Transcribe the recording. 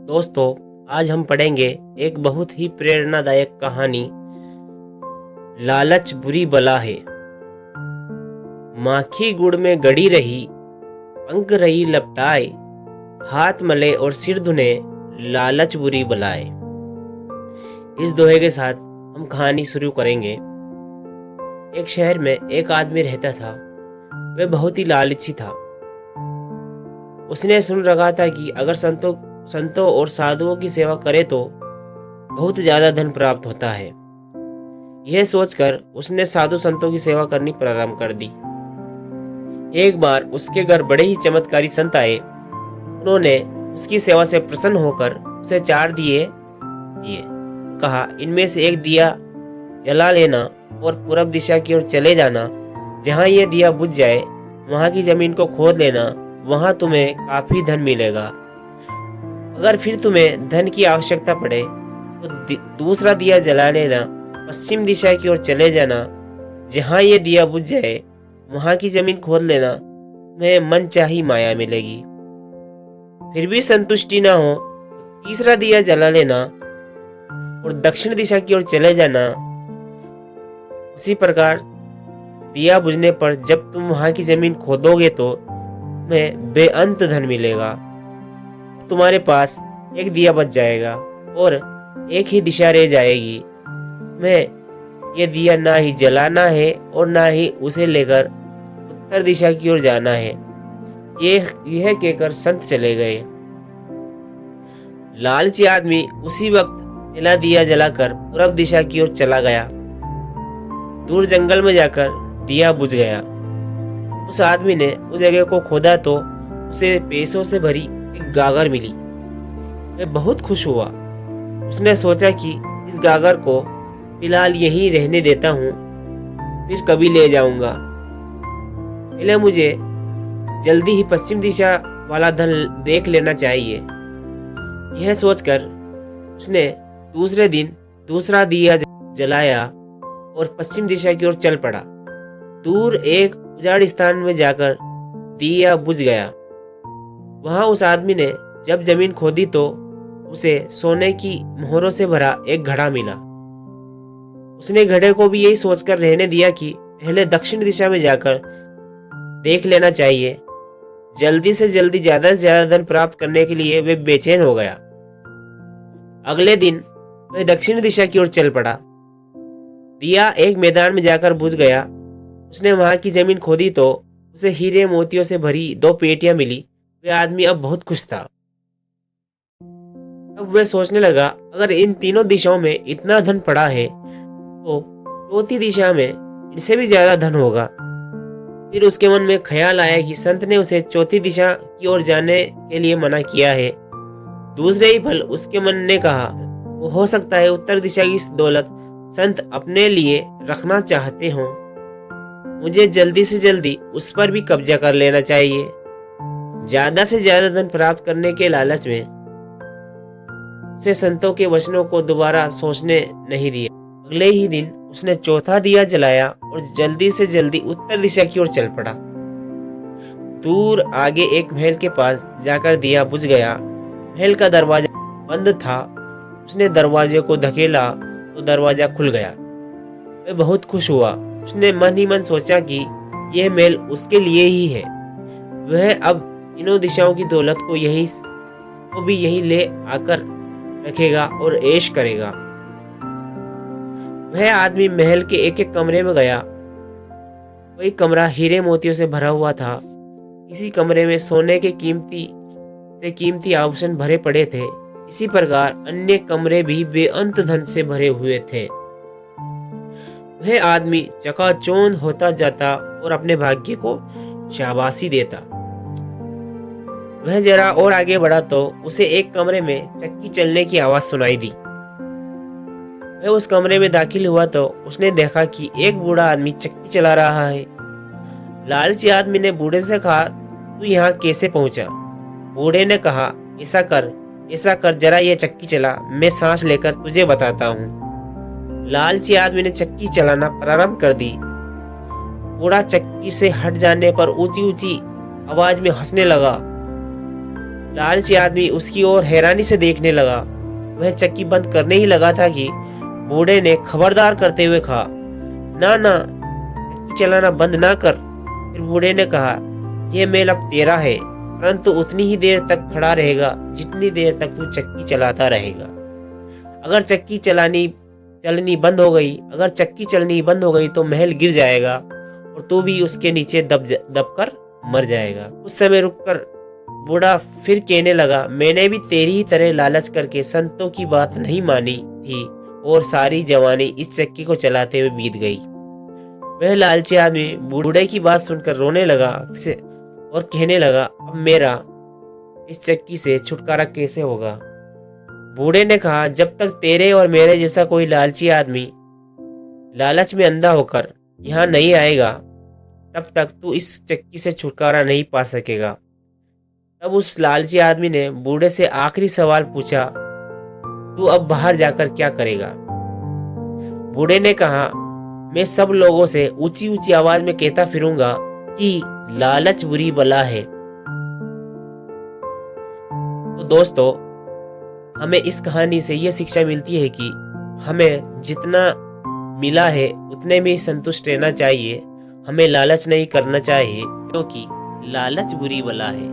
दोस्तों, आज हम पढ़ेंगे एक बहुत ही प्रेरणादायक कहानी। लालच बुरी बला है। माखी गुड़ में गड़ी रही, पंख रही लपटाए, हाथ मले और सिर धुने, लालच बुरी बलाए। इस दोहे के साथ हम कहानी शुरू करेंगे। एक शहर में एक आदमी रहता था। वह बहुत ही लालची था। उसने सुन रखा था कि अगर संतों और साधुओं की सेवा करे तो बहुत ज्यादा धन प्राप्त होता है। यह सोचकर उसने साधु संतों की सेवा करनी प्रारंभ कर दी। एक बार उसके घर बड़े ही चमत्कारी संत आए। उन्होंने उसकी सेवा से प्रसन्न होकर उसे 4 दिए दिए। कहा, इनमें से एक दिया जला लेना और पूरब दिशा की ओर चले जाना। जहाँ यह दिया बुझ जाए वहाँ की जमीन को खोद लेना, वहाँ तुम्हें काफी धन मिलेगा। अगर फिर तुम्हें धन की आवश्यकता पड़े तो दूसरा दिया जला लेना, पश्चिम दिशा की ओर चले जाना। जहाँ ये दिया बुझ जाए वहाँ की जमीन खोद लेना, तुम्हें मनचाही माया मिलेगी। फिर भी संतुष्टि ना हो तो तीसरा दिया जला लेना और दक्षिण दिशा की ओर चले जाना। उसी प्रकार दिया बुझने पर जब तुम वहाँ की जमीन खोदोगे तो तुम्हें बेअंत धन मिलेगा। तुम्हारे पास एक दिया बच जाएगा और एक ही दिशा रह जाएगी। मैं ये दिया ना ही जलाना है और ना ही उसे लेकर उत्तर दिशा की ओर जाना है। यह कहकर संत चले गए। लालची आदमी उसी वक्त पहला दिया जलाकर पूरब दिशा की ओर चला गया। दूर जंगल में जाकर दिया बुझ गया। उस आदमी ने उस जगह को खोदा तो उसे पैसों से भरी एक गागर मिली। वह बहुत खुश हुआ। उसने सोचा कि इस गागर को फिलहाल यहीं रहने देता हूँ, फिर कभी ले जाऊंगा। पहले मुझे जल्दी ही पश्चिम दिशा वाला धन देख लेना चाहिए। यह सोचकर उसने दूसरे दिन दूसरा दिया जलाया और पश्चिम दिशा की ओर चल पड़ा। दूर एक उजाड़ स्थान में जाकर दिया बुझ गया। वहां उस आदमी ने जब जमीन खोदी तो उसे सोने की मोहरों से भरा एक घड़ा मिला। उसने घड़े को भी यही सोचकर रहने दिया कि पहले दक्षिण दिशा में जाकर देख लेना चाहिए। जल्दी से ज्यादा धन प्राप्त करने के लिए वह बेचैन हो गया। अगले दिन वह दक्षिण दिशा की ओर चल पड़ा। दिया एक मैदान में जाकर बुझ गया। उसने वहां की जमीन खोदी तो उसे हीरे मोतियों से भरी 2 पेटियां मिली। वह आदमी अब बहुत खुश था। अब वह सोचने लगा, अगर इन तीनों दिशाओं में इतना धन पड़ा है तो चौथी दिशा में इनसे भी ज्यादा धन होगा। फिर उसके मन में ख्याल आया कि संत ने उसे चौथी दिशा की ओर जाने के लिए मना किया है। दूसरे ही पल उसके मन ने कहा, वो हो सकता है उत्तर दिशा की दौलत संत अपने लिए रखना चाहते हों। मुझे जल्दी से जल्दी उस पर भी कब्जा कर लेना चाहिए। ज्यादा से ज्यादा धन प्राप्त करने के लालच में उसे संतों के वचनों को दोबारा सोचने नहीं दिया। अगले ही दिन उसने चौथा दिया जलाया और जल्दी से जल्दी उत्तर दिशा की ओर चल पड़ा। दूर आगे एक महल के पास जाकर दिया बुझ गया। महल का दरवाजा बंद था। उसने दरवाजे को धकेला तो दरवाजा खुल गया। वह बहुत खुश हुआ। उसने मन ही मन सोचा कि यह महल उसके लिए ही है। वह अब तीनों दिशाओं की दौलत को भी यहीं ले आकर रखेगा और ऐश करेगा। वह आदमी महल के एक एक कमरे में गया। कोई कमरा हीरे मोतियों से भरा हुआ था। इसी कमरे में सोने के कीमती आभूषण भरे पड़े थे। इसी प्रकार अन्य कमरे भी बेअंत धन से भरे हुए थे। वह आदमी चकाचौंध होता जाता और अपने भाग्य को शाबाशी देता। वह जरा और आगे बढ़ा तो उसे एक कमरे में चक्की चलने की आवाज सुनाई दी। वह उस कमरे में दाखिल हुआ तो उसने देखा कि एक बूढ़ा आदमी चक्की चला रहा है। लालची आदमी ने बूढ़े से कहा, तू यहाँ कैसे पहुंचा? बूढ़े ने कहा, ऐसा कर जरा ये चक्की चला, मैं सांस लेकर तुझे बताता हूँ। लालची आदमी ने चक्की चलाना प्रारंभ कर दी। बूढ़ा चक्की से हट जाने पर ऊंची ऊंची आवाज में हंसने लगा। लालची आदमी उसकी ओर हैरानी से देखने लगा। वह चक्की बंद करने ही लगा था कि बूढ़े ने खबरदार करते हुए कहा, ना ना, चक्की चलाना बंद ना कर। फिर बूढ़े ने कहा, यह मेल अब तेरा है, परंतु उतनी ही देर तक खड़ा रहेगा जितनी देर तक तू चक्की चलाता रहेगा। अगर चक्की चलनी बंद हो गई तो महल गिर जाएगा और तू भी उसके नीचे दब कर मर जाएगा। उस समय रुककर बूढ़ा फिर कहने लगा, मैंने भी तेरी ही तरह लालच करके संतों की बात नहीं मानी थी और सारी जवानी इस चक्की को चलाते हुए बीत गई। वह लालची आदमी बूढ़े की बात सुनकर रोने लगा और कहने लगा, अब मेरा इस चक्की से छुटकारा कैसे होगा। बूढ़े ने कहा, जब तक तेरे और मेरे जैसा कोई लालची आदमी लालच में अंधा होकर यहाँ नहीं आएगा, तब तक तू इस चक्की से छुटकारा नहीं पा सकेगा। तब उस लालची आदमी ने बूढ़े से आखिरी सवाल पूछा, तू अब बाहर जाकर क्या करेगा। बूढ़े ने कहा, मैं सब लोगों से ऊंची ऊंची आवाज में कहता फिरूंगा कि लालच बुरी बला है। तो दोस्तों, हमें इस कहानी से यह शिक्षा मिलती है कि हमें जितना मिला है उतने में ही संतुष्ट रहना चाहिए। हमें लालच नहीं करना चाहिए, क्योंकि लालच बुरी बला है।